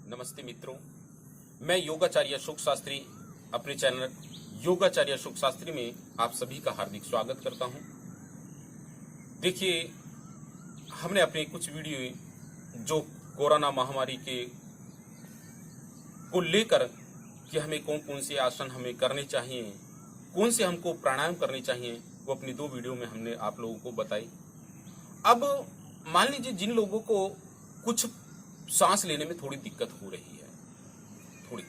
नमस्ते मित्रों, मैं योगाचार्य अशोक शास्त्री अपने चैनल योगाचार्य अशोक शास्त्री में आप सभी का हार्दिक स्वागत करता हूं। देखिए, हमने अपने कुछ वीडियो जो कोरोना महामारी के को लेकर कि हमें कौन कौन से आसन हमें करने चाहिए, कौन से हमको प्राणायाम करने चाहिए, वो अपनी 2 वीडियो में हमने आप लोगों को बताई। अब मान लीजिए जिन लोगों को कुछ सांस लेने में थोड़ी दिक्कत हो रही है, थोड़ी,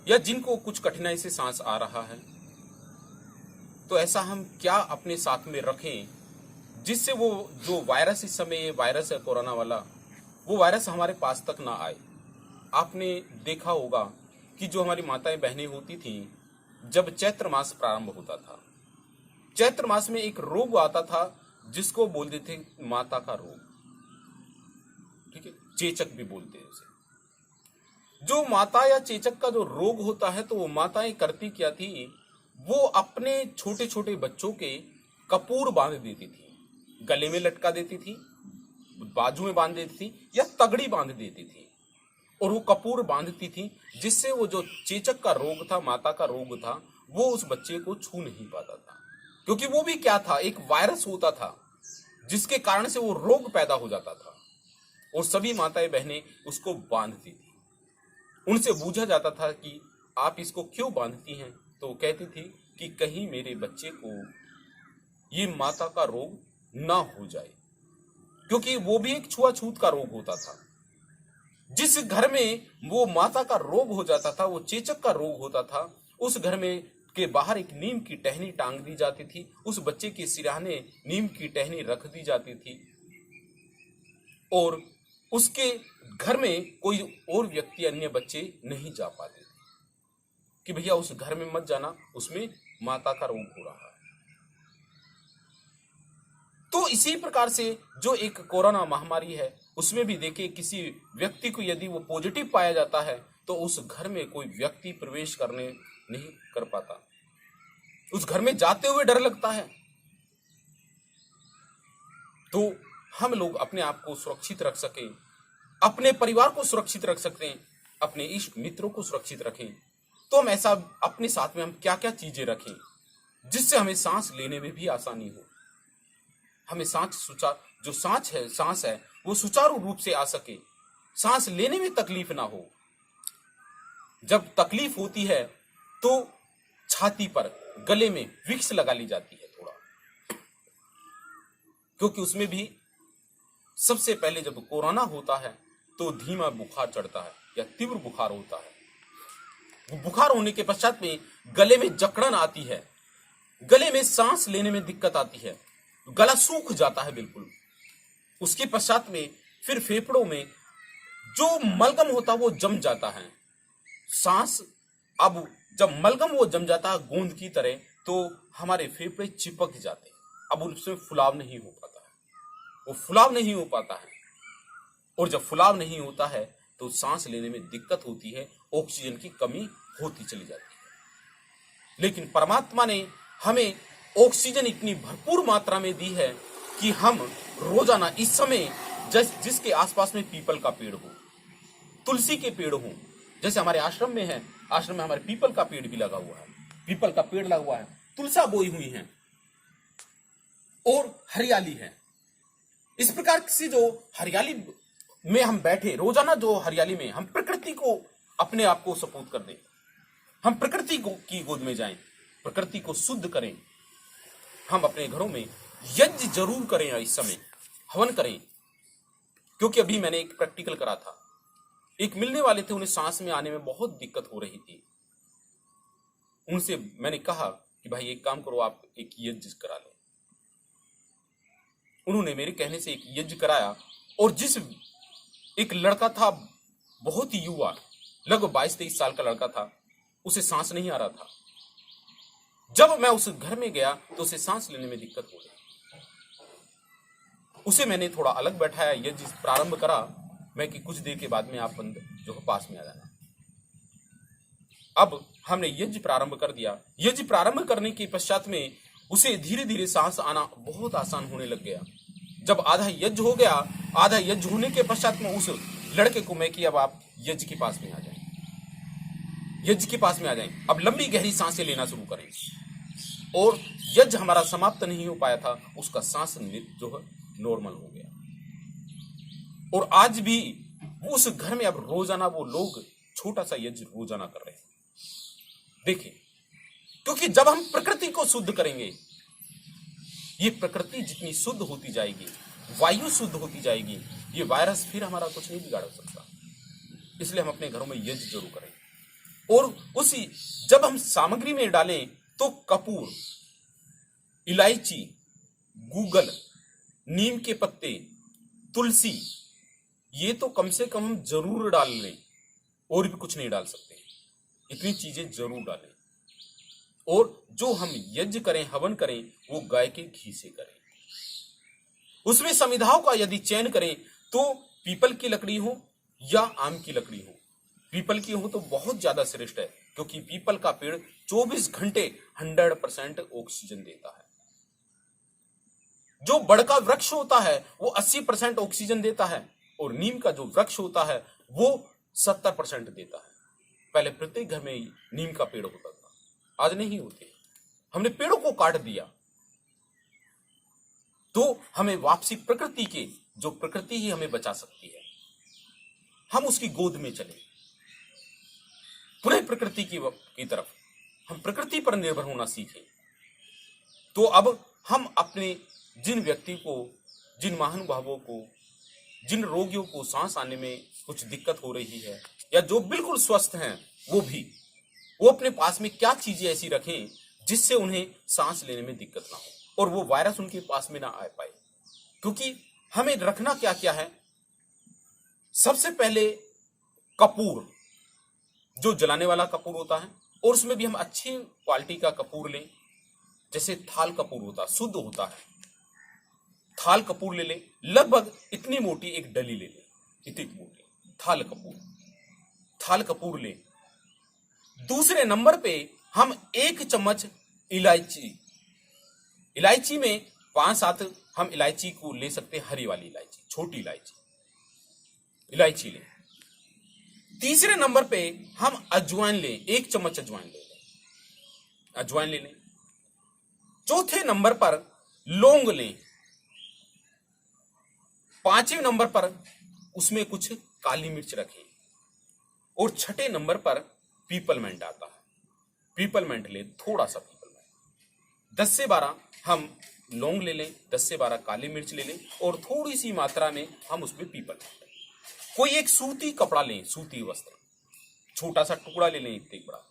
या जिनको कुछ कठिनाई से सांस आ रहा है, तो ऐसा हम क्या अपने साथ में रखें जिससे वो जो वायरस इस समय वायरस है कोरोना वाला, वो वायरस हमारे पास तक ना आए। आपने देखा होगा कि जो हमारी माताएं बहनें होती थीं, जब चैत्र मास प्रारंभ होता था, चैत्र मास में एक रोग आता था जिसको बोलते थे माता का रोग, ठीक है, चेचक भी बोलते हैं उसे। जो माता या चेचक का जो रोग होता है, तो वो माताएं करती क्या थी, वो अपने छोटे छोटे बच्चों के कपूर बांध देती थी, गले में लटका देती थी, बाजू में बांध देती थी या तगड़ी बांध देती थी, और वो कपूर बांधती थी जिससे वो जो चेचक का रोग था, माता का रोग था, वो उस बच्चे को छू नहीं पाता था। क्योंकि वो भी क्या था, एक वायरस होता था जिसके कारण से वो रोग पैदा हो जाता था, और सभी माताएं बहनें उसको बांधती थी। उनसे पूछा जाता था कि आप इसको क्यों बांधती हैं, तो वो कहती थी कि कहीं मेरे बच्चे को ये माता का रोग ना हो जाए, क्योंकि वो भी एक छुआछूत का रोग होता था। जिस घर में वो माता का रोग हो जाता था, वो चेचक का रोग होता था, उस घर में के बाहर एक नीम की टहनी टांग दी जाती थी, उस बच्चे के सिरहाने नीम की टहनी रख दी जाती थी, और उसके घर में कोई और व्यक्ति, अन्य बच्चे नहीं जा पाते थे कि भैया उस घर में मत जाना, उसमें माता का रोग हो रहा है। तो इसी प्रकार से जो एक कोरोना महामारी है, उसमें भी देखिए किसी व्यक्ति को यदि वो पॉजिटिव पाया जाता है, तो उस घर में कोई व्यक्ति प्रवेश करने नहीं कर पाता, उस घर में जाते हुए डर लगता है। तो हम लोग अपने आप को सुरक्षित रख सकें, अपने परिवार को सुरक्षित रख सकते हैं, अपने इष्ट मित्रों को सुरक्षित रखें, तो हम ऐसा अपने साथ में हम क्या क्या चीजें रखें जिससे हमें सांस लेने में भी आसानी हो, हमें सांस है वो सुचारू रूप से आ सके, सांस लेने में तकलीफ ना हो। जब तकलीफ होती है तो छाती पर, गले में विक्स लगा ली जाती है थोड़ा, क्योंकि उसमें भी सबसे पहले जब कोरोना होता है तो धीमा बुखार चढ़ता है या तीव्र बुखार होता है। वो बुखार होने के पश्चात में गले में जकड़न आती है, गले में सांस लेने में दिक्कत आती है, गला सूख जाता है बिल्कुल। उसके पश्चात में फिर फेफड़ों में जो मलगम होता है वो जम जाता है। सांस, अब जब मलगम वो जम जाता है गोंद की तरह, तो हमारे फेफड़े चिपक जाते हैं, अब उसमें फुलाव नहीं हो पाता है, वो फुलाव नहीं हो पाता है, और जब फुलाव नहीं होता है तो सांस लेने में दिक्कत होती है, ऑक्सीजन की कमी होती चली जाती है। लेकिन परमात्मा ने हमें ऑक्सीजन इतनी भरपूर मात्रा में दी है कि हम रोजाना इस समय जिसके आसपास में पीपल का पेड़ हो, तुलसी के पेड़ हो, जैसे हमारे आश्रम में है, आश्रम में हमारे पीपल का पेड़ भी लगा हुआ है, पीपल का पेड़ लगा हुआ है, तुलसा बोई हुई है, और हरियाली है। इस प्रकार से जो हरियाली में हम बैठे, रोजाना जो हरियाली में हम प्रकृति को अपने आप को सपोर्ट कर दें, हम प्रकृति को की गोद में जाएं, प्रकृति को शुद्ध करें। हम अपने घरों में यज्ञ जरूर करें, इस समय हवन करें, क्योंकि अभी मैंने एक प्रैक्टिकल करा था, एक मिलने वाले थे, उन्हें सांस में आने में बहुत दिक्कत हो रही थी। उनसे मैंने कहा कि भाई एक काम करो, आप एक यज्ञ करा लें। उन्होंने मेरे कहने से एक यज्ञ कराया, और जिस एक लड़का था, बहुत ही युवा, लगभग 22-23 साल का लड़का था, उसे सांस नहीं आ रहा था। जब मैं उस घर में गया तो उसे सांस लेने में दिक्कत हो गई। उसे मैंने थोड़ा अलग बैठाया, यज्ञ प्रारंभ करा मैं कि कुछ देर के बाद में आप जो पास में आ जाना। अब हमने यज्ञ प्रारंभ कर दिया। यज्ञ प्रारंभ करने के पश्चात में उसे धीरे धीरे सांस आना बहुत आसान होने लग गया। जब आधा यज्ञ हो गया, आधा यज्ञ होने के पश्चात में उस लड़के को मैं कि अब आप यज्ञ के पास में आ जाएं, यज्ञ के पास में आ जाएं, अब लंबी गहरी सांसें लेना शुरू करें। और यज्ञ हमारा समाप्त नहीं हो पाया था, उसका सांस जो है नॉर्मल हो गया। और आज भी उस घर में अब रोजाना वो लोग छोटा सा यज्ञ रोजाना कर रहे हैं। देखिए, क्योंकि जब हम प्रकृति को शुद्ध करेंगे, ये प्रकृति जितनी शुद्ध होती जाएगी, वायु शुद्ध होती जाएगी, ये वायरस फिर हमारा कुछ नहीं बिगाड़ सकता। इसलिए हम अपने घरों में यज्ञ जरूर करें। और उसी जब हम सामग्री में डालें तो कपूर, इलायची, गूगल, नीम के पत्ते, तुलसी, ये तो कम से कम हम जरूर डाल लें, और भी कुछ नहीं डाल सकते, इतनी चीजें जरूर डालें। और जो हम यज्ञ करें, हवन करें, वो गाय के घी से करें। उसमें समिधाओं का यदि चयन करें तो पीपल की लकड़ी हो या आम की लकड़ी हो। पीपल की हो तो बहुत ज्यादा श्रेष्ठ है, क्योंकि पीपल का पेड़ 24 घंटे 100% ऑक्सीजन देता है। जो बड़ का वृक्ष होता है वो 80% ऑक्सीजन देता है, और नीम का जो वृक्ष होता है वो 70% देता है। पहले प्रत्येक घर में नीम का पेड़ होता था, आज नहीं होते। हमने पेड़ों को काट दिया, तो हमें वापसी प्रकृति के, जो प्रकृति ही हमें बचा सकती है, हम उसकी गोद में चले, पुनः प्रकृति की तरफ हम प्रकृति पर निर्भर होना सीखें। तो अब हम अपने जिन व्यक्ति को, जिन महानुभावों को, जिन रोगियों को सांस आने में कुछ दिक्कत हो रही है, या जो बिल्कुल स्वस्थ हैं, वो अपने पास में क्या चीजें ऐसी रखें जिससे उन्हें सांस लेने में दिक्कत ना हो और वो वायरस उनके पास में ना आ पाए। क्योंकि हमें रखना क्या क्या है, सबसे पहले कपूर, जो जलाने वाला कपूर होता है, और उसमें भी हम अच्छी क्वालिटी का कपूर लें, जैसे थाल कपूर होता है, शुद्ध होता है, थाल कपूर ले लें। लगभग इतनी मोटी एक डली ले लें, इतनी मोटी थाल कपूर लें। दूसरे नंबर पे हम 1 चम्मच इलायची में 5-7 हम इलायची को ले सकते हैं, हरी वाली इलायची, छोटी इलायची लें। तीसरे नंबर पे हम अजवाइन लें, 1 चम्मच अजवाइन ले लें। चौथे नंबर पर लौंग लें। 5वें नंबर पर उसमें कुछ काली मिर्च रखें। और 6ठे नंबर पर पीपलमेंट आता है, पीपलमेंट ले, थोड़ा सा पीपलमेंट। 10 से 12 हम लौंग ले लें, 10 से 12 काली मिर्च ले लें, और थोड़ी सी मात्रा में हम उसमें पीपलमेंट। कोई एक सूती कपड़ा लें, सूती वस्त्र, छोटा सा टुकड़ा ले लें, इतने बड़ा,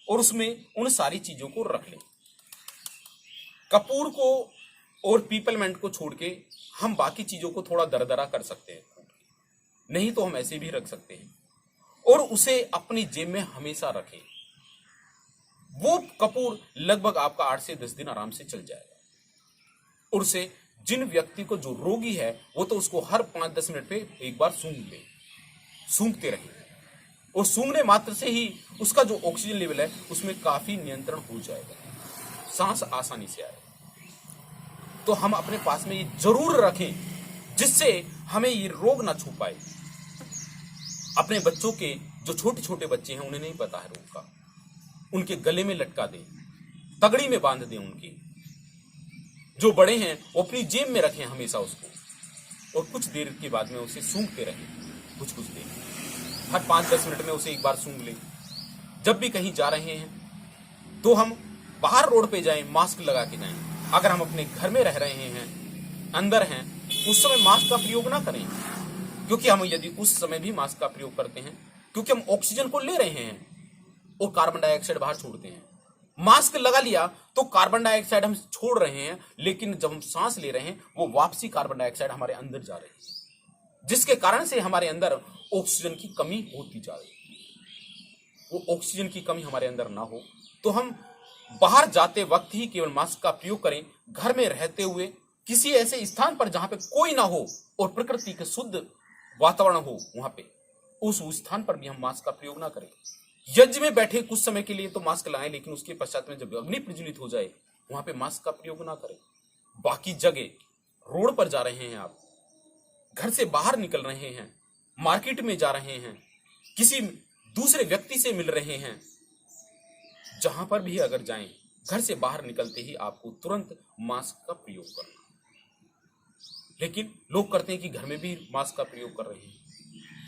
और उसमें उन सारी चीजों को रख लें। कपूर को और पीपलमेंट को छोड़ के हम बाकी चीजों को थोड़ा दरदरा कर सकते हैं, नहीं तो हम ऐसे भी रख सकते हैं, और उसे अपनी जेब में हमेशा रखें। वो कपूर लगभग आपका 8 से 10 दिन आराम से चल जाएगा। और उसे, जिन व्यक्ति को जो रोगी है, वो तो उसको हर 5-10 मिनट पे एक बार सूंघते रहे, और सूंघने मात्र से ही उसका जो ऑक्सीजन लेवल है उसमें काफी नियंत्रण हो जाएगा, सांस आसानी से आएगा। तो हम अपने पास में ये जरूर रखें, जिससे हमें ये रोग ना छू पाए। अपने बच्चों के, जो छोटे छोटे बच्चे हैं, उन्हें नहीं पता है रोग का, उनके गले में लटका दें, तगड़ी में बांध दें उनकी। जो बड़े हैं वो अपनी जेब में रखें हमेशा उसको, और कुछ देर के बाद में उसे सूंघते रहें, कुछ देर, हर 5-10 मिनट में उसे एक बार सूंघ लें। जब भी कहीं जा रहे हैं तो हम बाहर रोड पे जाएं, मास्क लगा के जाएं। अगर हम अपने घर में रह रहे हैं, अंदर हैं, उस समय मास्क का प्रयोग ना करें, क्योंकि हम यदि उस समय भी मास्क का प्रयोग करते हैं, क्योंकि हम ऑक्सीजन को ले रहे हैं और कार्बन डाइऑक्साइड बाहर छोड़ते हैं। मास्क लगा लिया तो कार्बन डाइऑक्साइड हम छोड़ रहे हैं, लेकिन जब हम सांस ले रहे हैं वो वापसी कार्बन डाइऑक्साइड हमारे अंदर जा रही है, जिसके कारण से हमारे अंदर ऑक्सीजन की कमी होती जा रही है। वो ऑक्सीजन की कमी हमारे अंदर ना हो तो हम बाहर जाते वक्त ही केवल मास्क का प्रयोग करें। घर में रहते हुए किसी ऐसे स्थान पर जहां पे कोई ना हो और प्रकृति के शुद्ध वातावरण हो, वहां पे उस स्थान पर भी हम मास्क का प्रयोग ना करें। यज्ञ में बैठे कुछ समय के लिए तो मास्क लगाएं, लेकिन उसके पश्चात में जब अग्नि प्रज्वलित हो जाए वहां पे मास्क का प्रयोग ना करें। बाकी जगह रोड पर जा रहे हैं, आप घर से बाहर निकल रहे हैं, मार्केट में जा रहे हैं, किसी दूसरे व्यक्ति से मिल रहे हैं, जहां पर भी अगर जाएं, घर से बाहर निकलते ही आपको तुरंत मास्क का प्रयोग करना। लेकिन लोग करते हैं कि घर में भी मास्क का प्रयोग कर रहे हैं।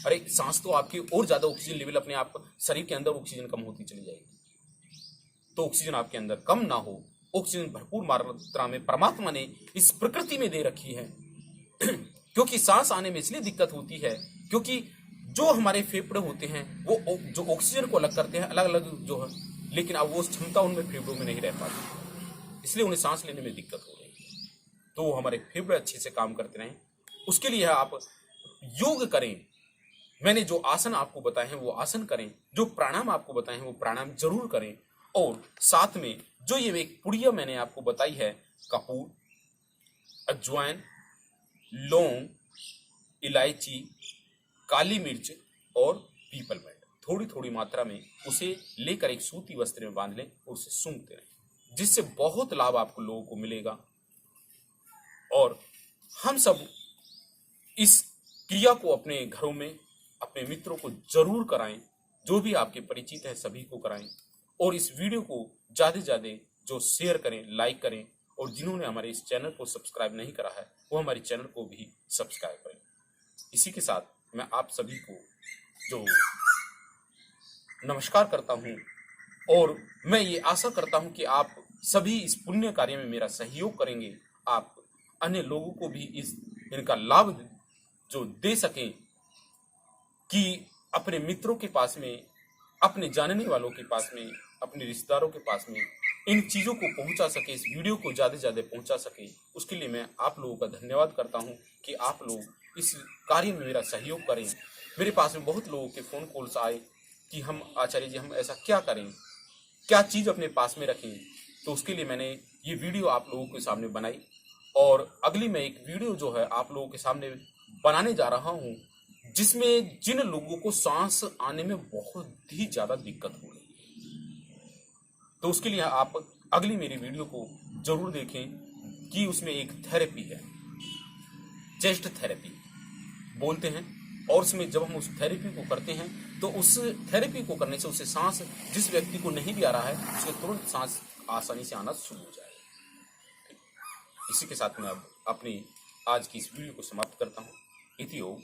अरे सांस तो आपकी और ज्यादा ऑक्सीजन लेवल अपने आप शरीर के अंदर ऑक्सीजन कम होती चली जाएगी। तो ऑक्सीजन आपके अंदर कम ना हो, ऑक्सीजन भरपूर मात्रा में परमात्मा ने इस प्रकृति में दे रखी है। क्योंकि सांस आने में इसलिए दिक्कत होती है क्योंकि जो हमारे फेफड़े होते हैं वो जो ऑक्सीजन को अलग करते हैं, अलग अलग जो है, लेकिन अब वो क्षमता उनमें फेफड़ों में नहीं रह पाती, इसलिए उन्हें सांस लेने में दिक्कत हो रही है। तो हमारे फेफड़े अच्छे से काम करते रहें, उसके लिए आप योग करें। मैंने जो आसन आपको बताए हैं वो आसन करें, जो प्राणायाम आपको बताए हैं वो प्राणायाम जरूर करें। और साथ में जो ये एक पुड़िया मैंने आपको बताई है, कपूर, अजवाइन, लौंग, इलायची, काली मिर्च और पीपल मिंट, थोड़ी थोड़ी मात्रा में उसे लेकर एक सूती वस्त्र में बांध लें और उसे सूंघते रहें, जिससे बहुत लाभ आपको लोगों को मिलेगा। और हम सब इस क्रिया को अपने घरों में अपने मित्रों को जरूर कराएं, जो भी आपके परिचित है सभी को कराएं। और इस वीडियो को ज्यादा से ज्यादा जो शेयर करें, लाइक करें, और जिन्होंने हमारे इस चैनल को सब्सक्राइब नहीं करा है वो हमारे चैनल को भी सब्सक्राइब करें। इसी के साथ मैं आप सभी को जो नमस्कार करता हूं, और मैं ये आशा करता हूं कि आप सभी इस पुण्य कार्य में मेरा सहयोग करेंगे, आप अन्य लोगों को भी इनका लाभ जो दे सकें, कि अपने मित्रों के पास में, अपने जानने वालों के पास में, अपने रिश्तेदारों के पास में इन चीजों को पहुंचा सके, इस वीडियो को ज्यादा से ज्यादा पहुंचा सके। उसके लिए मैं आप लोगों का धन्यवाद करता हूं कि आप लोग इस कार्य में मेरा सहयोग करें। मेरे पास में बहुत लोगों के फोन कॉल्स आए कि हम आचार्य जी हम ऐसा क्या करें, क्या चीज अपने पास में रखें। तो उसके लिए मैंने ये वीडियो आप लोगों के सामने बनाई, और अगली मैं एक वीडियो जो है आप लोगों के सामने बनाने जा रहा हूं, जिसमें जिन लोगों को सांस आने में बहुत ही ज्यादा दिक्कत हो रही है, तो उसके लिए आप अगली मेरी वीडियो को जरूर देखें, कि उसमें एक थेरेपी है, चेस्ट थेरेपी बोलते हैं। और उसमें जब हम उस थेरेपी को करते हैं तो उस थेरेपी को करने से उसे सांस, जिस व्यक्ति को नहीं भी आ रहा है उसके तुरंत सांस आसानी से आना शुरू हो जाएगा। इसी के साथ मैं अब अपनी आज की इस वीडियो को समाप्त करता हूँ। इति ओम।